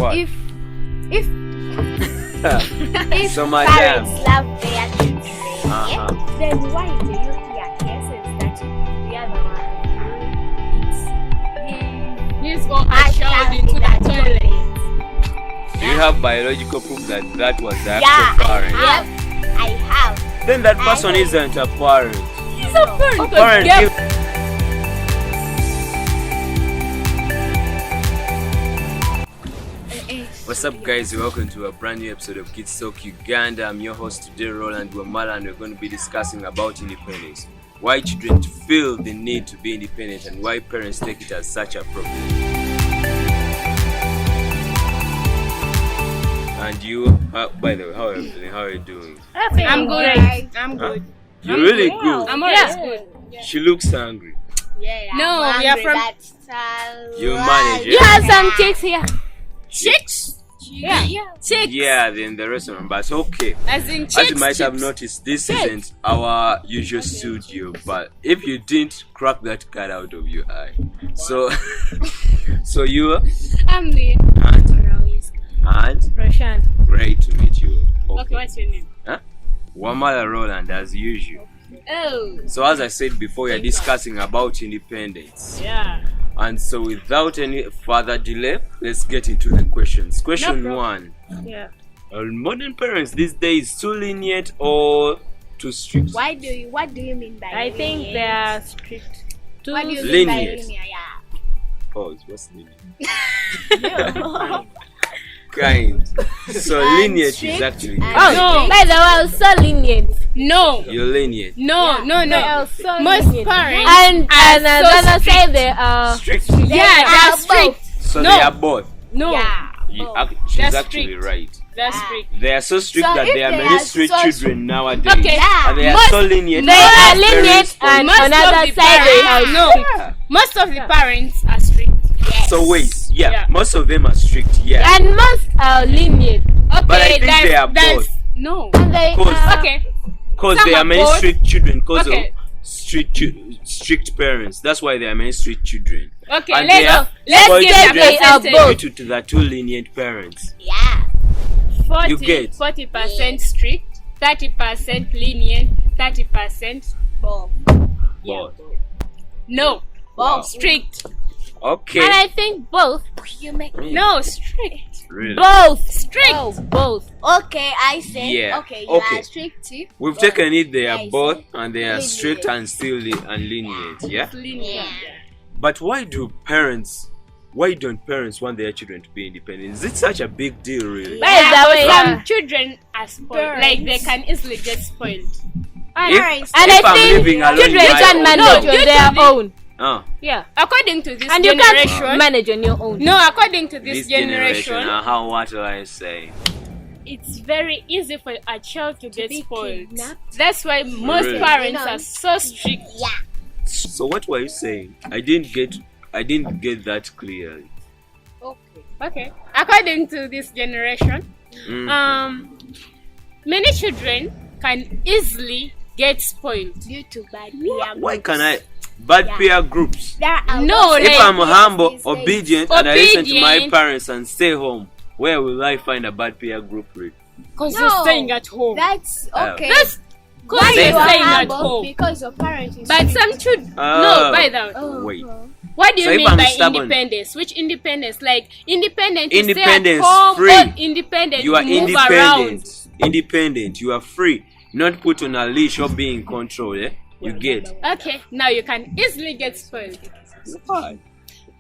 What? If So, parents madam. love their children, then why do you hear cases that the other one He's got a child into the toilet. Do you have biological proof that that was the Yeah, actual parent? I have. Then that person isn't a parent. He's a parent. Parent give- What's up, guys? Welcome to a brand new episode of Kids Talk Uganda. I'm your host today, Roland Wamala, and we're going to be discussing about independence. Why children feel the need to be independent and why parents take it as such a problem. And you, by the way, how are you feeling? How are you doing? I'm good. I'm good. You're really good. I'm always good. She looks hungry. Yeah, No, we are from- You manage You it. have some chicks here. Chicks? Yeah. Chicks. Yeah, then the restaurant, but it's okay. As in chicks. As you might have chips. noticed, this isn't our usual studio, but if you didn't, crack that card out of your eye. So, so you I'm Lee. and Roshan. great to meet you. Okay, what's your name? Wamala Roland, as usual. Oh. So as I said before, we are discussing about independence. Yeah. And so without any further delay, let's get into the questions. Question No one. Yeah. Are modern parents these days too lenient or too strict? What do you mean by I think lenient? they are strict. Too What do you mean lenient. by lenient? Yeah. Oh, what's lenient? Kind. So lenient is actually and no. strict. By the way, I was so lenient. No. you're lenient. No. So Most lenient. parents And are another so say they are Strict. Yeah, they are are strict. So No. they are both. No. Yeah. She's They're actually strict. right. They're strict. They are so strict So that if there are they many are street so children nowadays. Okay. Yeah. And they are Most- so lenient. they that are very lenient spoiled. and Most on of other the side they parents- are no. Yeah. Most of the parents are strict. Yes. So wait, Yeah. most of them are strict, yeah. and most are lenient. Okay, But I think that's, they are that's both. no. And they Cause- are Okay. Because Some there are are many both. strict children because Okay. of strict parents. That's why there are many strict children. Okay, And they are let's spoiled give children them a both. percentage. due to the two lenient parents. Yeah. 40% strict, 30% lenient, 30% Both. Both. no. Both. Strict. Okay. and I think both. You make No, strict. Really? Both. Strict. Both. Okay, I say. Yeah. Okay, you Okay. are strict too. We've taken it they are I both see. and they are Lenient. strict and still and lenient, yeah? Lenient. Yeah. But why don't parents want their children to be independent? Is it such a big deal really? By the way, Some children are spoiled. Parents. Like they can easily get spoiled. and, If and I'm I think living alone in children my can own manage home- on due their to the- own. Yeah. According to this And you generation. can't manage on your own. No, according to this, this generation, how what will I say? it's very easy for a child to get be spoiled. kidnapped. That's why most Really? parents You know. are so strict. Yeah. So what were you saying? I didn't get that clearly. Okay. According to this generation, Mm. many children can easily get spoiled. Due to bad peer Why groups. can I bad Yeah. peer groups? There are No, lots of If like- I'm humble, these days. obedient, and I listen to my Obedient. parents and stay home, where will I find a bad peer group with? Because No. you're staying at home. That's okay. That's Why because Then- you you're are staying at humble? home. Because your parents is But strict. some children, Oh. no, by the way. Oh, Wait. What do you So if mean I'm by stubborn- independence? Which independence? Like independent, Independence, to stay at home, free. or independent You are to move independent. around. Independent. You are free. Not put on a leash or be in control. Eh? You get. Okay, now you can easily get spoiled. I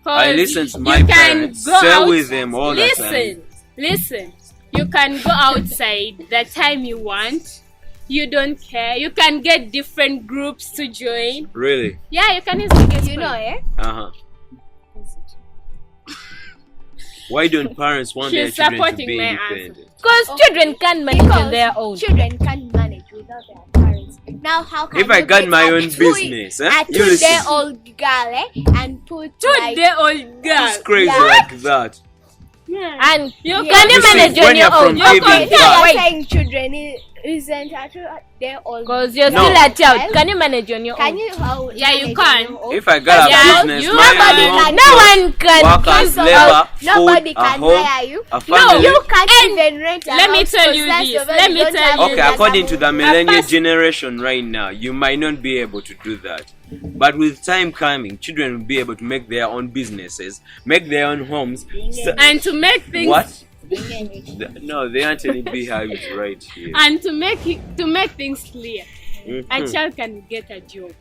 'Cause listen to my you can parents, go stay out- with them all the time. Listen. You can go outside the time you want. You don't care. You can get different groups to join. Really? Yeah, you can easily get spoiled. You know, eh? Uh-huh. Why don't parents want their She's children to supporting be my independent? Because children can manage Because on their own. children can't manage without their parents. Now, how can If I you got get my a own business, eh? a You listen. 2-day-old girl, and put like Today, old girl. It's crazy Yeah. like that. Yeah. And You can can you You see, manage when on your you're from own? giving Okay, back- now Wait. you're saying children Isn't that they're all? Because you're No. still a child. Can you manage on your Can own? you? How Yeah, you manage can. your own? If I got a Yeah, business, you- my Nobody home, can- No one can workers, give labor, Nobody food, a can home, hire you. a No, family. You can't And even rent. a let me house tell you because this, that's the let way me you don't tell have you Okay, that according to the amount. millennial first- generation right now, you might not be able to do that. But with time coming, children will be able to make their own businesses, make their own homes. And to make things What? No, they aren't any beehives right here. and to make things clear, a Mhm. child can get a job.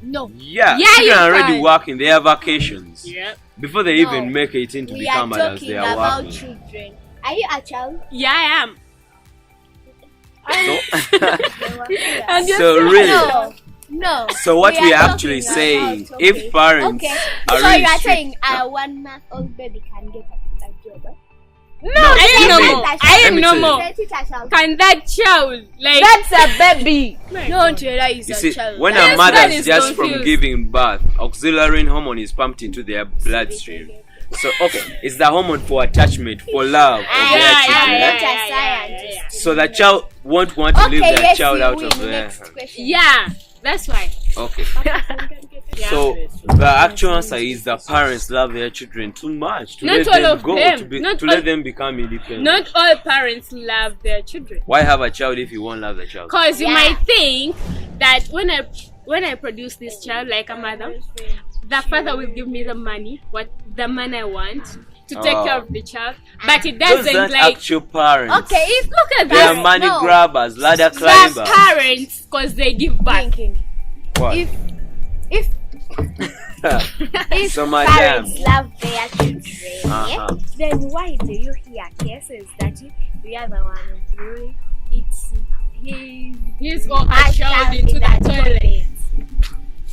No. Yeah, Yeah, children you are already can. working. They have vacations. Yeah. Before they No. even make it into We are become adults, talking they are about working. children. Are you a child? Yeah, I am. And So, so really, No. so what we are talking actually about- saying, okay. if parents Okay. are So really you are strict- saying a 1-month-old baby can get a job? Eh? No, I let am me- normal. let I me am tell you. normal. Let it a child. Can that child like That's a baby. Don't realize You a see, child. when Yes, a that mother is just from confused. giving birth, auxiliary hormone is pumped into their bloodstream. So, okay, it's the hormone for attachment, for love of their Yeah, children. I'm yeah, not yeah, a scientist. So the child won't want to leave their yes, child you out win. of there. Next question. Yeah, that's why. Okay. Yeah. So the actual answer is the parents love their children too much to Not let all them of go, them. to Not let all- them become independent. Not all parents love their children. Why have a child if you won't love the child? Cause you Yeah. might think that when I produce this child like a mother, the father will give me the money, the money I want to take care of the child, but it Those doesn't aren't like. actual parents. Okay, if Look at They are that. money No. grabbers, ladder The climbers. parents, cause they give back. thinking, What? if So my parents damn. love their children, Uh-huh. then why do you hear cases that the other one employee it's He's or a her child into the toilet.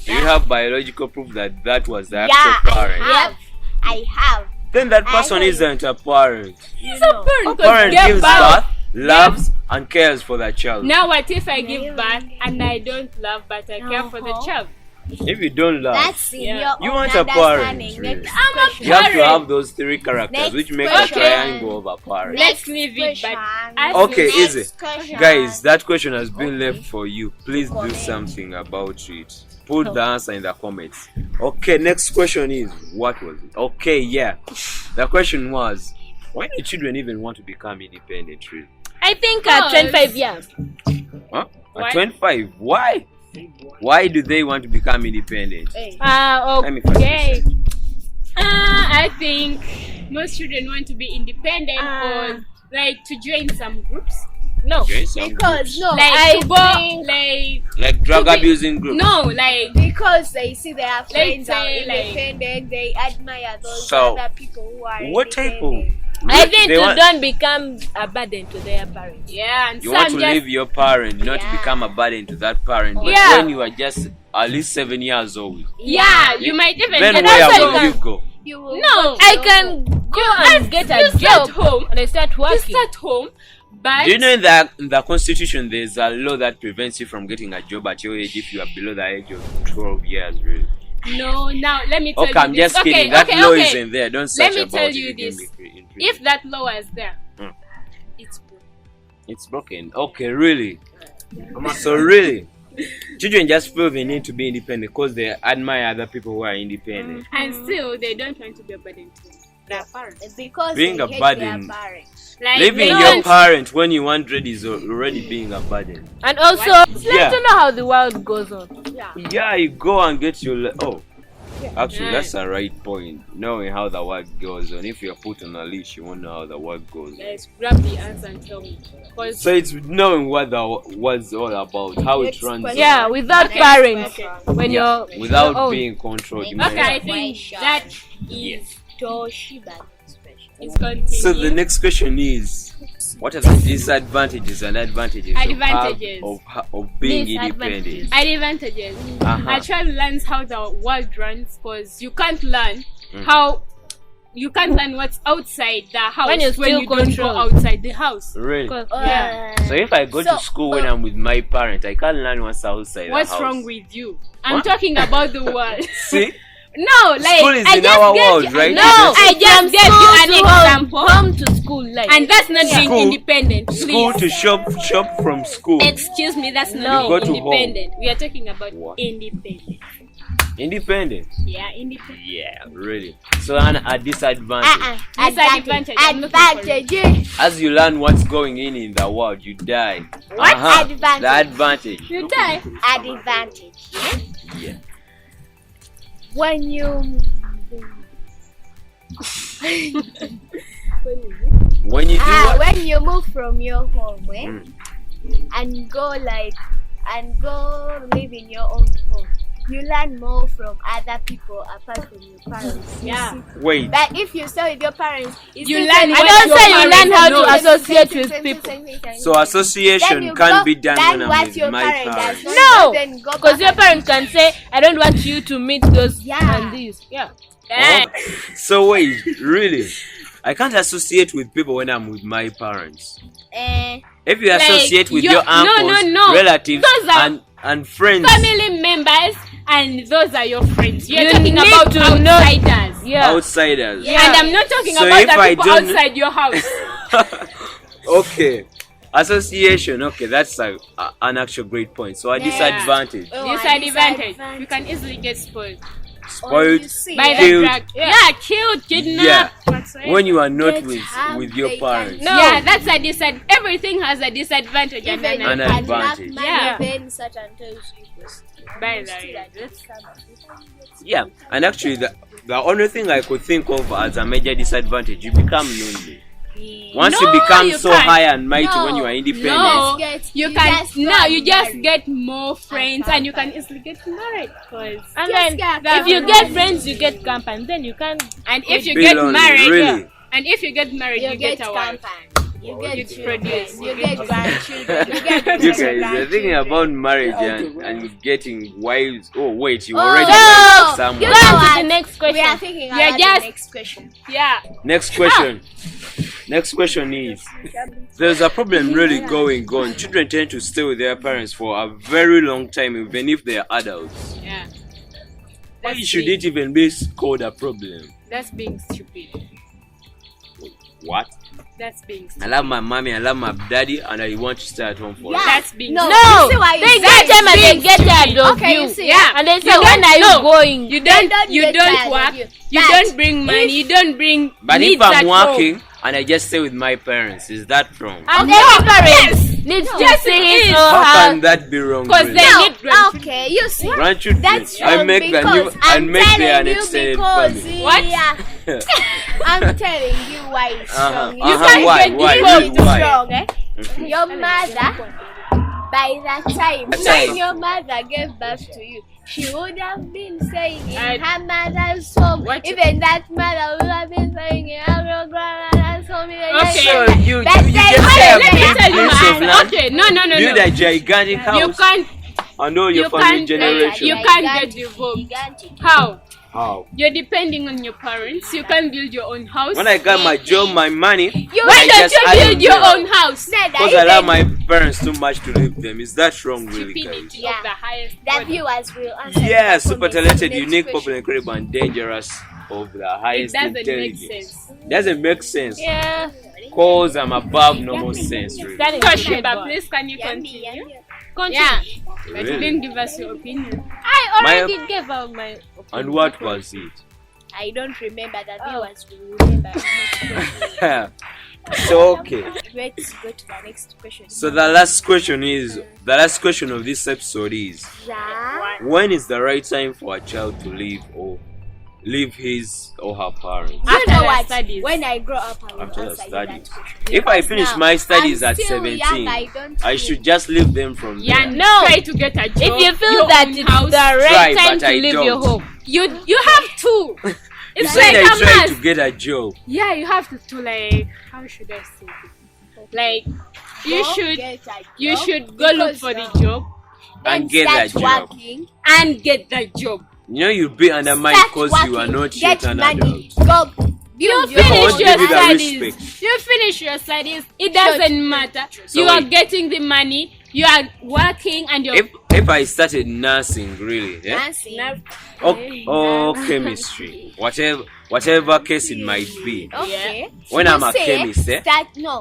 Do you have biological proof that that was the Yeah, actual parent? I have. Then that I person heard- isn't a parent. He's a parent. A 'cause parent give gives back. birth, loves, and cares for the child. Now what if I give back and I don't love but I care for the child? If you don't love, That's in Yeah. your You own want a parent, understanding. really. Next I'm a question. you have to parent. have those three characters, Next which make a question. triangle of a parent. Let's leave it, but as Okay, Next easy. question. Guys, that question has been left for you. Please do something about it. Put the answer in the comments. Okay, next question is, what was it? Okay, yeah. The question was, why do children even want to become independent, really? I think at 25 years. Huh? Why? At 25, why? Why do they want to become independent? Let me Okay. I think most children want to be independent or like to join some groups. No. Join some Because groups. no, Like I to go think Like drug to be- abusing groups. no, like because they see their friends are say, like- independent, they admire those So, other people who are what type of... independent. I think They to want- don't become a burden to their parents. yeah, and You some want to just leave your parent, not to Yeah. become a burden to that parent. But Yeah. when you are just at least 7 years old, yeah, you might even then get where a also will job. you go? You will No, go to I your can home. go and get you a start job home. and I start You working. start home, but Do you know that in the constitution there's a law that prevents you from getting a job at your age if you are below the age of 12 years, really? no. Now let me tell Okay, you. I'm just this. kidding. Okay, That okay, law okay. isn't there. Don't search me about tell it. you can this. be in prison. If that law was there, Hmm. it's broken. It's broken. Okay, really? So really, children just feel they need to be independent because they admire other people who are independent. And still, they don't want to be a burden to their parents. Because Being they a hate burden. their parents. Like Leaving they your don't- parent when you want red is already being a burden. And also, it's Yeah. like to know how the world goes on. Yeah, you go and get your actually Yeah. that's a right point. Knowing how the world goes on. If you're put on a leash, you won't know how the world goes on. Let's grab the answer and tell me. Because So it's knowing what the world's all about, how it Next runs. question. Yeah, without Okay. parents. Okay. When Yeah, you're without your own. being controlled. you Okay, might- I think that is Toshiba expression. it's continuing. So the next question is, what are the disadvantages and advantages Advantages. of being Disadvantages. independent? Advantages. Uh-huh. A child learns how the world runs because you can't learn Mhm. how you can't learn what's outside the house When you're still you don't go controlled. outside the house. Really? Yeah. So if I go to school when I'm with my parent, I can't learn what's outside What's the house. wrong with you? I'm What? talking about the world. See? No, like School is I in just our gave world, you, right? No, It's I just From gave school you an to home, example. home to school. school life. And that's not being School- independent. Please. School to shop from school. Excuse me, that's You not go to independent. We are talking about What? independent. Independent. Yeah, independent. Yeah, really. So a disadvantage. Disadvantage. I'm looking for it. Advantage. As you learn what's going in the world, you die. What? Advantage. The advantage. You die. Advantage. Yeah. When you When you do what? when you move from your home, Mm. and go live in your own home, you learn more from other people apart from your parents. Yeah. Wait. But if you stay with your parents, it's You still learn same- what And your also you parents learn how know. to associate same, with same, people. same. So Then association you can't go be done learn when I'm what with your my parent parents. does. No, Then go because your back. parents can say, I don't want you to meet those Yeah. and these. Yeah. Yeah. Oh, so wait, really? I can't associate with people when I'm with my parents. If you Like, associate with your- your uncles, no. relatives, Those are and friends Family members, and those are your friends. You're You talking need about to know- outsiders. Yeah. outsiders. And I'm not talking So about if the I people don't- outside your house. Okay. Association, okay, that's an actual great point. So a Yeah. disadvantage. Disadvantage. You can easily get spoiled Spoiled by the Killed. drug. Yeah, killed, kidnapped. whatsoever. when you are not Get with harmed, with your they parents. can- No. Yeah, that's a everything has a disadvantage and Even an An you advantage. can lack money, Yeah. then Satan tells you this. By the way, that's- Yeah, and actually the only thing I could think of as a major disadvantage, you become lonely. Once you No, become you so can't. high and mighty No. when you are independent. No. You you can just no, you just marry. get more friends and you can easily get married. Cause And Just then get if you married. get friends, you get company. Then you can. and if you Be get lonely, married, really. and if you get married, you get a wife. company. You get You children. produce. You get grandchildren. You get You guys are grandchildren. thinking about marriage and getting wives. Oh wait, you Oh, already no. married Go someone. You on know to what? the next We are question. thinking Yeah, about just- the next question. Yeah. Next question. Next question is, there's a problem really going on. Children tend to stay with their parents for a very long time, even if they are adults. Yeah. Why That's should being- it even be called a problem? That's being stupid. What? That's being I stupid. love my mommy, I love my daddy, and I want to stay at home for Yeah. That's being No. No, You see why they you get say them and they being get tired stupid. of Okay, you. you see, Yeah. And they say, You when don't are you know. going? You don't get tired work. of you. You But don't bring money. if- You don't bring But needs if I'm at working home. and I just stay with my parents, is that wrong? And No, every parent yes. needs to Yes, see it his is. or How her. can that be wrong? Because really? they No, need grandchildren. okay, you see. Grandchildren, That's I wrong make the new because and I'm make the telling you unextended because family. What? yeah, I'm telling you why it's wrong. You can't why? get Why? divorced. Why? wrong, eh? Your mother, by that time, That when time. your mother gave birth to you, she would have been saying in And- her mother's home. What? Even that mother would have been saying in her grandmother's home. Okay. So you But just they- say a Let me big tell you piece of my land, okay. No. build a gigantic You house, can't. and all your you family can't- generation. you can't get divorced. How? How? You're depending on your parents. You can't build your own house. When I got my job, my money, Why don't you build your own house? because I love my parents too much to leave them. Is that wrong, really, guys? Stupidity Yeah. of the highest The order. viewers will answer. Yeah, in the super comments. talented, Next unique, question. popular, incredible, and dangerous of the It highest doesn't make intelligence. sense. Doesn't make sense. Yeah. Cause I'm above normal sense, really. That is Question, bad. but please can you Yummy, continue? yummy. Continue. Yeah, but you Really? didn't give us your opinion. I My- already gave out my opinion. And what was it? I don't remember. The Oh. viewers will remember. So okay. Let's go to the next question. So the last question of this episode is: That when is the right time for a child to leave his or her parents? you After know their what? studies. When I grow up, I will After the answer you studies. that question. If I Because finish now, my studies I'm at still 17, young, I don't I feel- should just leave them from Yeah, there. No. try to get a job. If you feel your that own it's house, the right Try, time but to I leave your don't. home, you have to. You It's said like I a tried must. to get a job. Yeah, you have to like. How should I say this? Like, you Go should get a you job should go look because, for the job then And get that start job. working, and get the job. You know you'll be undermined start because you are working, not get yet an money, adult. go You build your Therefore, finish won't your give you the studies. respect. You finish your studies. It doesn't matter. So You are wait. getting the money. You are working, and you're If I started nursing, really, yeah? dancing. Or chemistry, whatever case it might be. Okay. When You I'm a say chemist,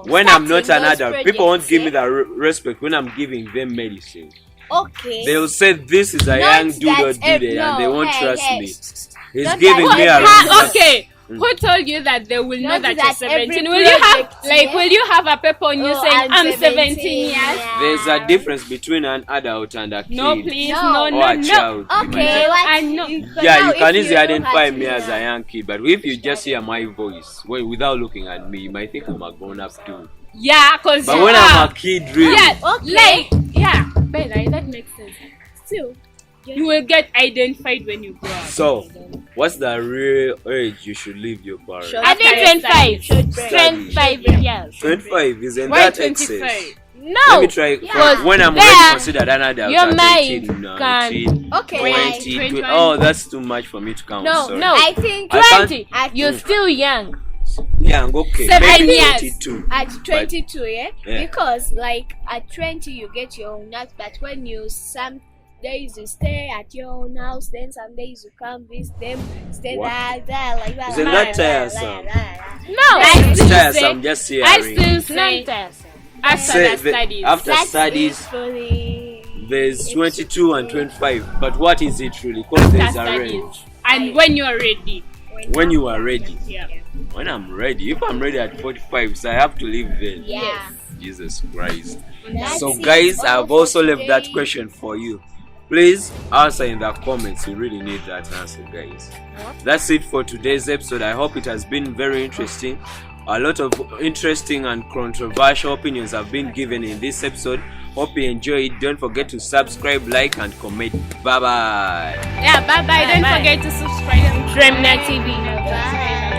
when I'm not starting an those adult, people won't projects, give me the respect when I'm giving them medicine. Okay. They'll say this is a Not young dude or that dude, no, and they won't hey, trust hey. me. He's Not giving that me a every- Okay. Who told you that they will know Not that, that you're every 17? Will you have project, like yeah? will you have a paper on you Oh, saying I'm 17 years? yeah. There's a difference between an adult and a kid. No, please, No. no, Or no, a no. child. Okay, Imagine. what? I know. Yeah, now you can if easily know identify how to- me as a young kid, but if you just hear my voice without looking at me, you might think I'm a grown-up too. Yeah, cause But you when are. I'm a kid, really, Yeah, Okay. like yeah, Bella, that makes sense. Still. You will get identified when you grow up. so what's the real age you should leave your parents? Sure. I think 25. Study. 25 years. 25 isn't Why that 25? excess? No. Let me try. Yeah. When I'm There, already considered an adult, your at mind 18, can- 19, Okay. 20, 21. oh, that's too much for me to count. No, sorry. no. I think I can't- 20. At- You're still young. Yeah, okay. 7 Maybe years. 22. at 22, yeah? Yeah. Because like at 20 you get your own house, but when you some days you stay at your own house, then some days you come visit them, stay What? there, like that. Isn't like that that, tiresome? like that. No. I It's still tiresome say, just I hearing. still Not say us. after Say the the- studies. after That's studies, it for the there's 22 and 25. But what is it really? Because there's a studies. range. And when you're ready. When you are ready. Yeah. When I'm ready. If I'm ready at 45, so I have to leave then. yeah. Jesus Christ. That's So it guys, all I've for also left that today. question for you. Please answer in the comments. You really need that answer, guys. That's it for today's episode. I hope it has been very interesting. A lot of interesting and controversial opinions have been given in this episode. Hope you enjoy it. Don't forget to subscribe, like, and comment. Bye bye. Yeah, bye bye. Don't Bye. forget to subscribe. Reminac TV. Bye.